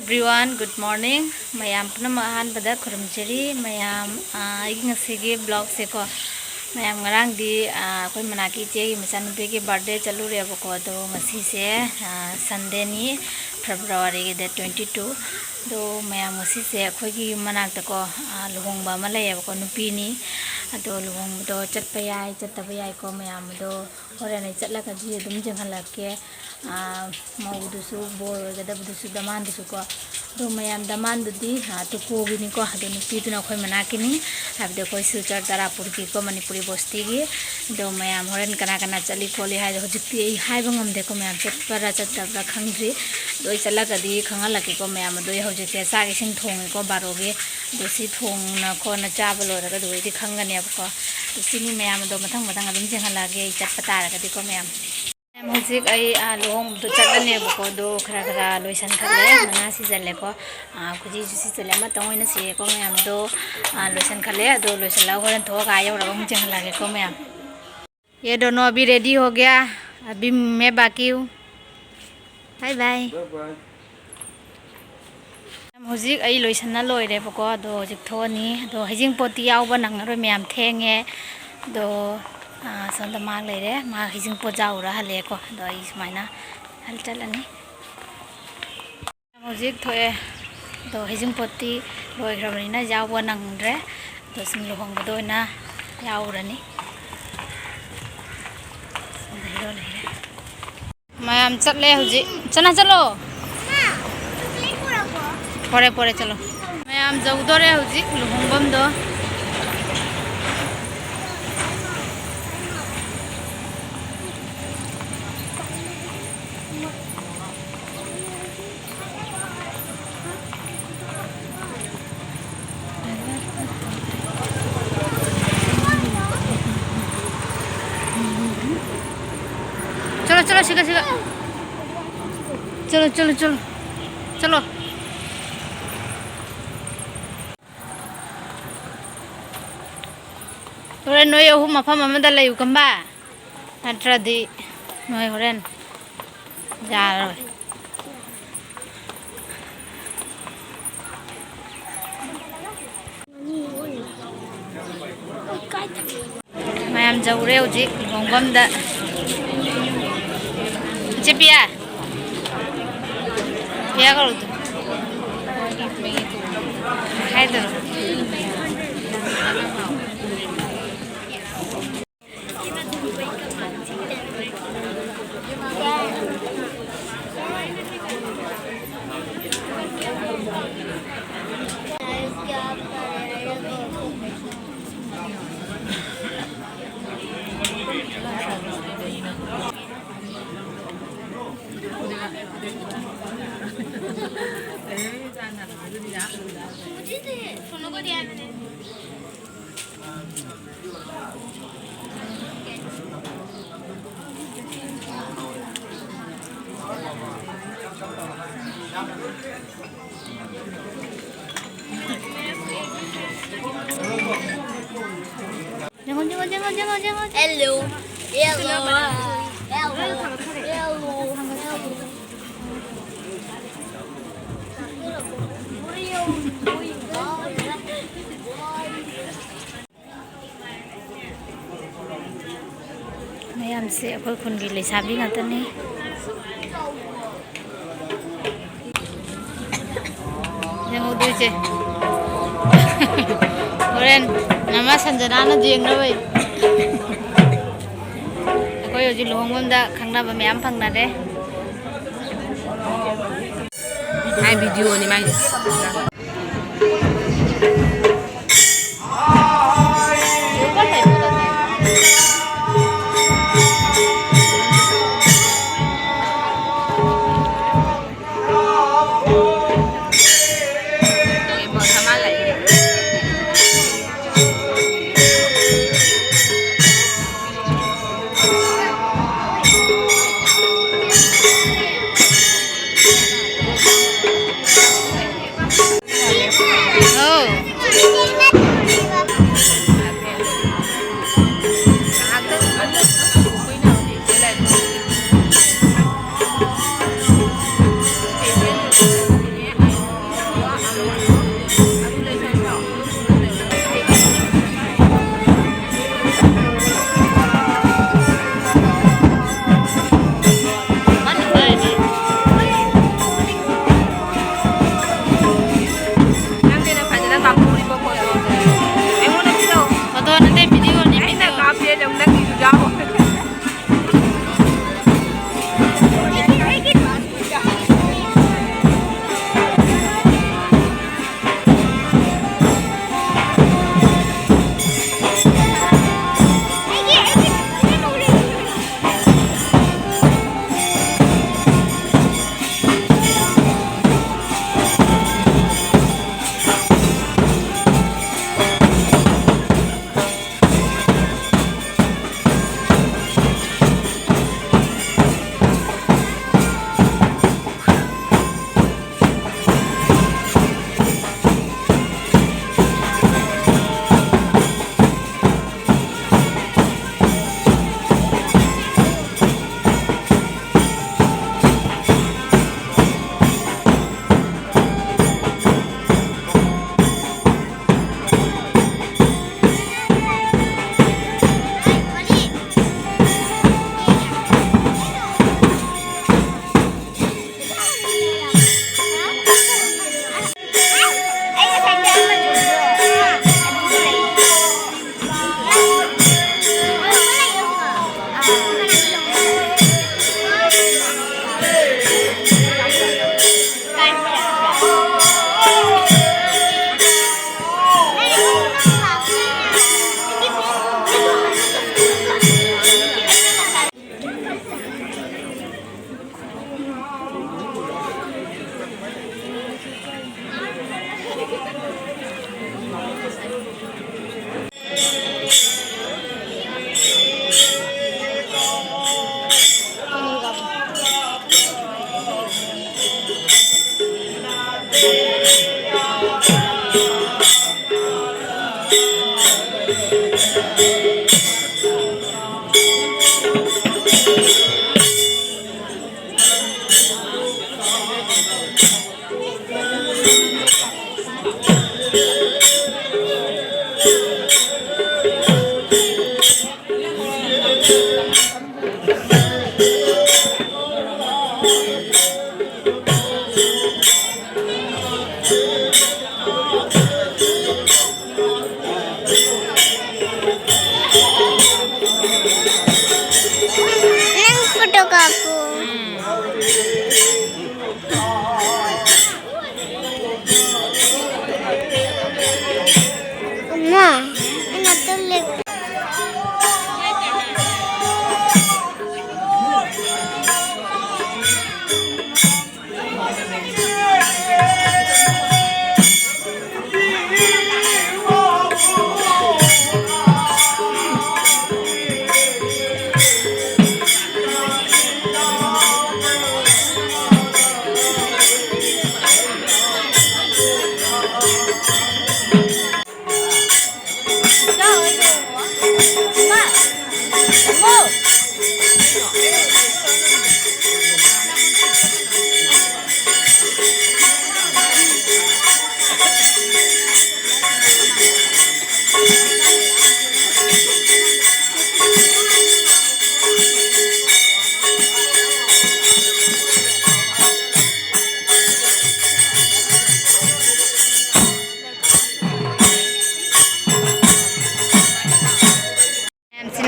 Everyone, good morning. Mayam punam ahanbada khurumjari mayam ngasi vlog se ko mayam ngarang di koi manaki che gi machanupe ki birthday chalu re ba ko do ngasi se Sunday ni February the 22 do mayam ngasi se khoi gi manak ta ko luhong ba ma lay ba ko nupi ni ado luhong do chat pa yai chat ta ba yai ko mayam do hore nei chat la ka ji dum jeng halak ke mau du su bor ga da du su daman du su ko do mayam daman du di to ko gi ni ko do nupi du na khoi manaki ni ab de koi su char tarapur ki ko manipuri bosti gi do mayam horen kana kana chali kholi hai ho jikti ei hai bangam de ko mayam chat para chat ta ba khangri do chala ka di khangala ki ko mayam do ho jikte sa gi sing thong ko baro ge do si thong na ko na cha ba lo ra ga do di khangani ab ko do sini mayam do mathang mathang adum jeng hala ge chat pata ra ga di ko mayam music ai lohong to chatane ko do khara khara loisan khale mana si jale ko kuji si jale ma tong ina si ko mayam do loisan khale do loisan la horen tho ga yaw ra bang jeng lage ko mayam ये दोनों अभी ready हो गया अभी मैं बाकी हूँ bye bye music ai loisan na loi re ko do jik thoni do hijing poti yaw ba nang ro mayam thenge do sonda ma le re ma hijing po jaw ra hale ko do ai smaina hal chalani music thoe do hijing poti loi ro na jaw ba nang re do sing lo hong do na yaw ra ni mayam chat le huji chana chalo pore pore chalo mayam jaw do re huji luhong bam do चलो चलो सीधा सीधा चलो चलो चलो चलो horen noi ahum mafam amada layu kamba natradi noi horen ja roi mayam jaure uji bongbam da Cepia, ya kalau tu, hai tu. Jangan. Hello. Mayam se akoi khun gi lesabi ngata ni yang udu je oren nama sanjana na jeng na bai akoi oji lohong bam da khangna ba mayam phangna de hai video ni mai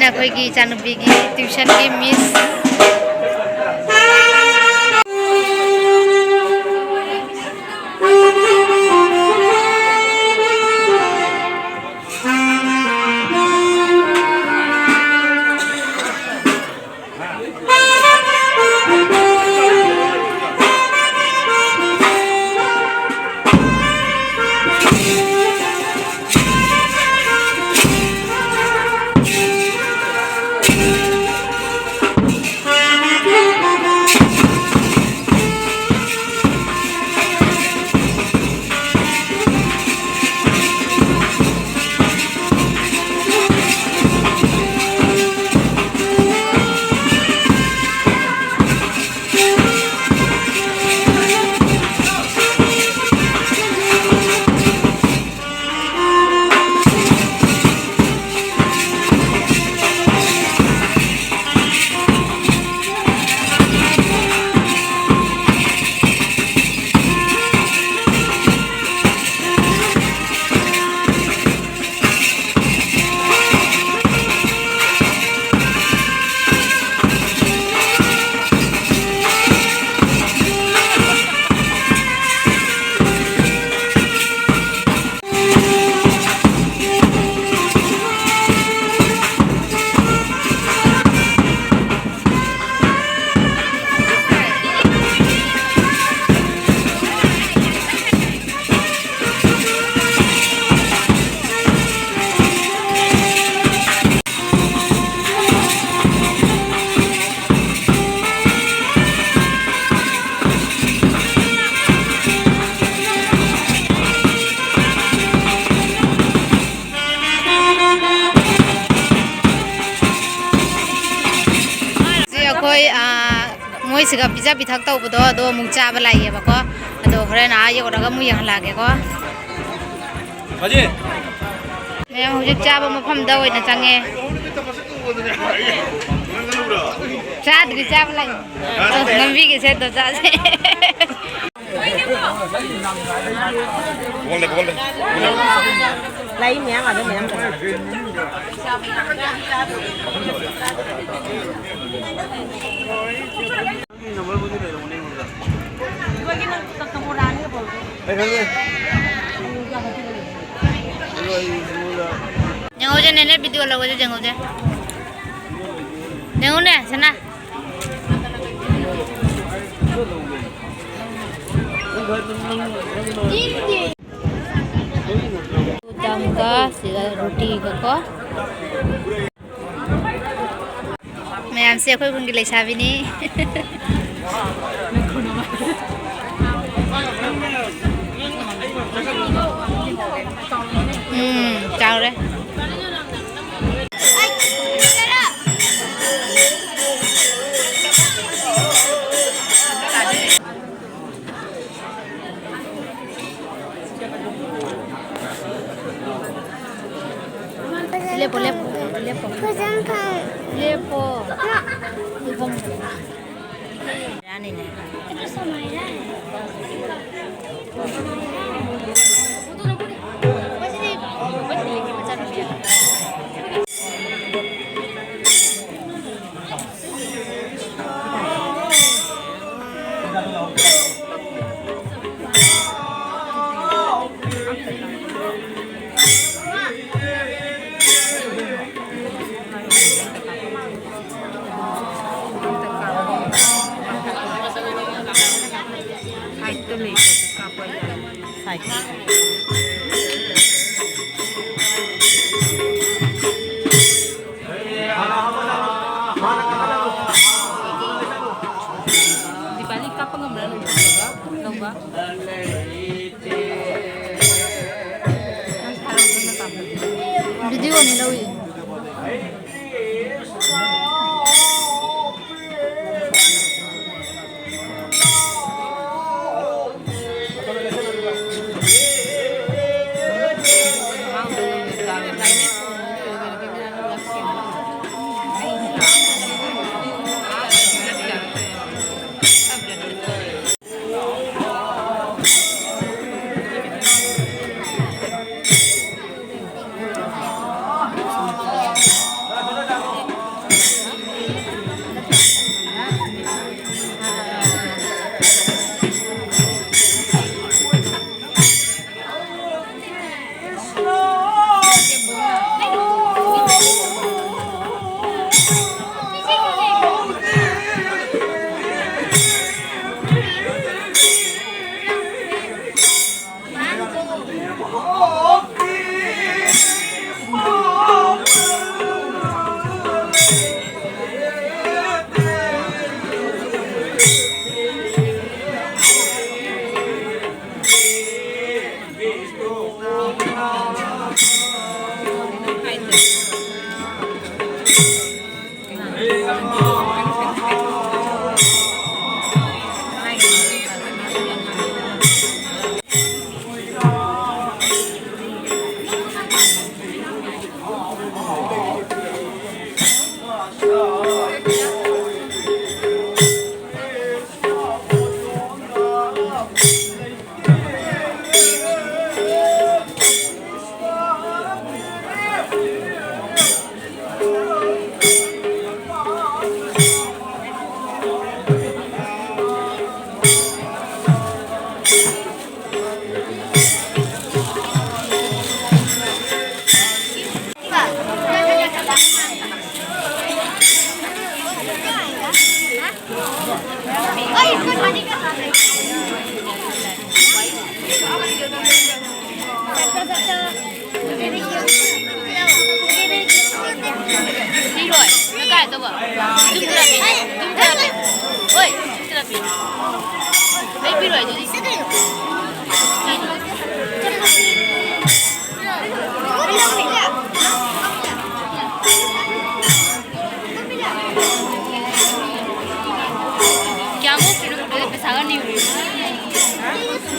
मैम अखोई की इचानुपी की tuition की miss मोइसिगा pizza पिथक तौबदो अदो मुग चाबा लाइएबको अदो होरेन आ योरगा मु यंगलागेको बाजे मैम हुजिक चाबा मफमदा ओइना चंगे चादरी चाबा लाइ नंबी के से दो चासे बोल लाई मैम आदो ma'am Jangan nenek video lagu aja jangan aja. Jangan deh sana. Udang gas, roti koko. Ma'am से कोई गुंगी लेसा भी नहीं chào đấy lepo lepo lepo lepo lepo ini nih itu sama ya dibalik apa nggak lomba video nih lawi đi rồi nó cài tôi bảo dung ra bị ôi dung ra bị ấy đi rồi đi क्या वो फिर उधर पैसा नहीं हुई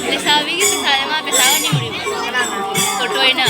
पैसा भी कि पैसा है पैसा नहीं हुई फोटो है ना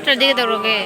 ꯀꯥꯞꯇ꯭ꯔꯗꯤ ꯀꯩꯗꯧꯔꯒꯦ?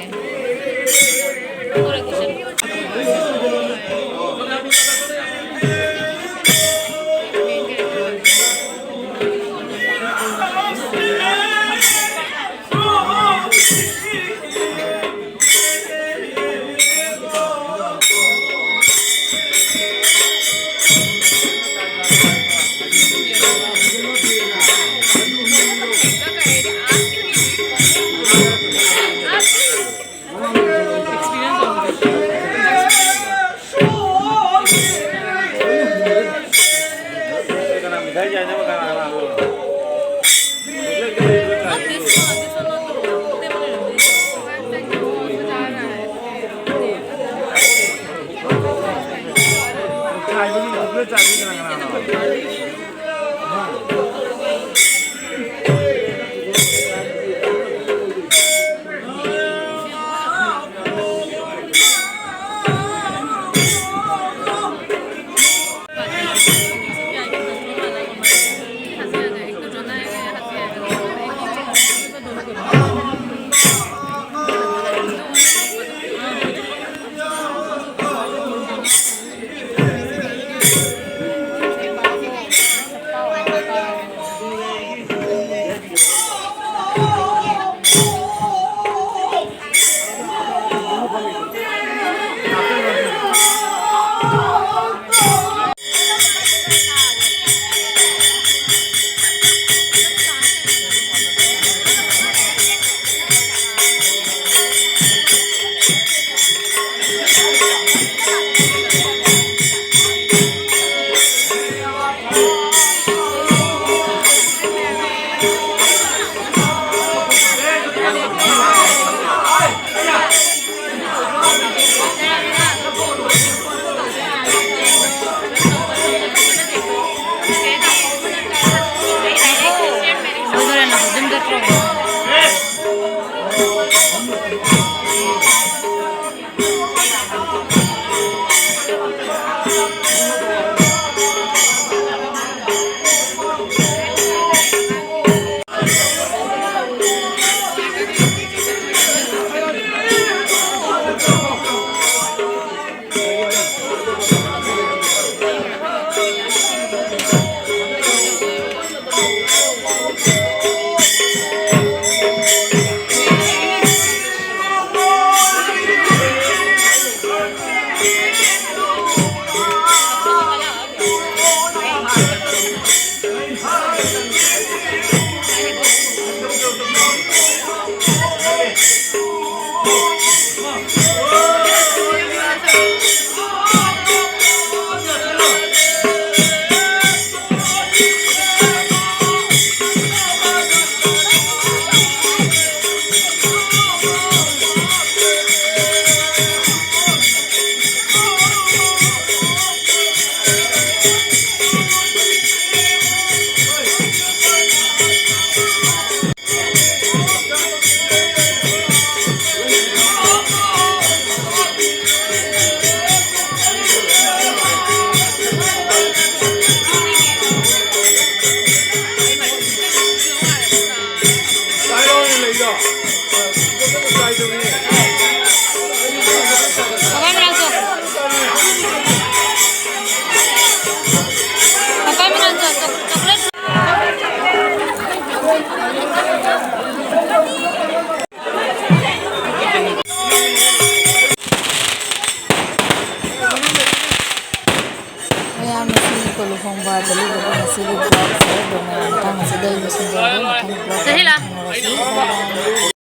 ꯂꯨꯍꯣꯡꯕ ꯆꯠꯂꯨꯕꯒꯤ ꯉꯁꯤꯒꯤ ꯕ꯭ꯂꯣꯒꯁꯦ ꯑꯗꯣ ꯃꯌꯥꯝ ꯃꯊꯪ ꯑꯁꯤꯗ ꯂꯣꯏꯁꯤꯟꯖꯔꯒꯦ ꯃꯊꯪ ꯕ꯭ꯂꯣꯒ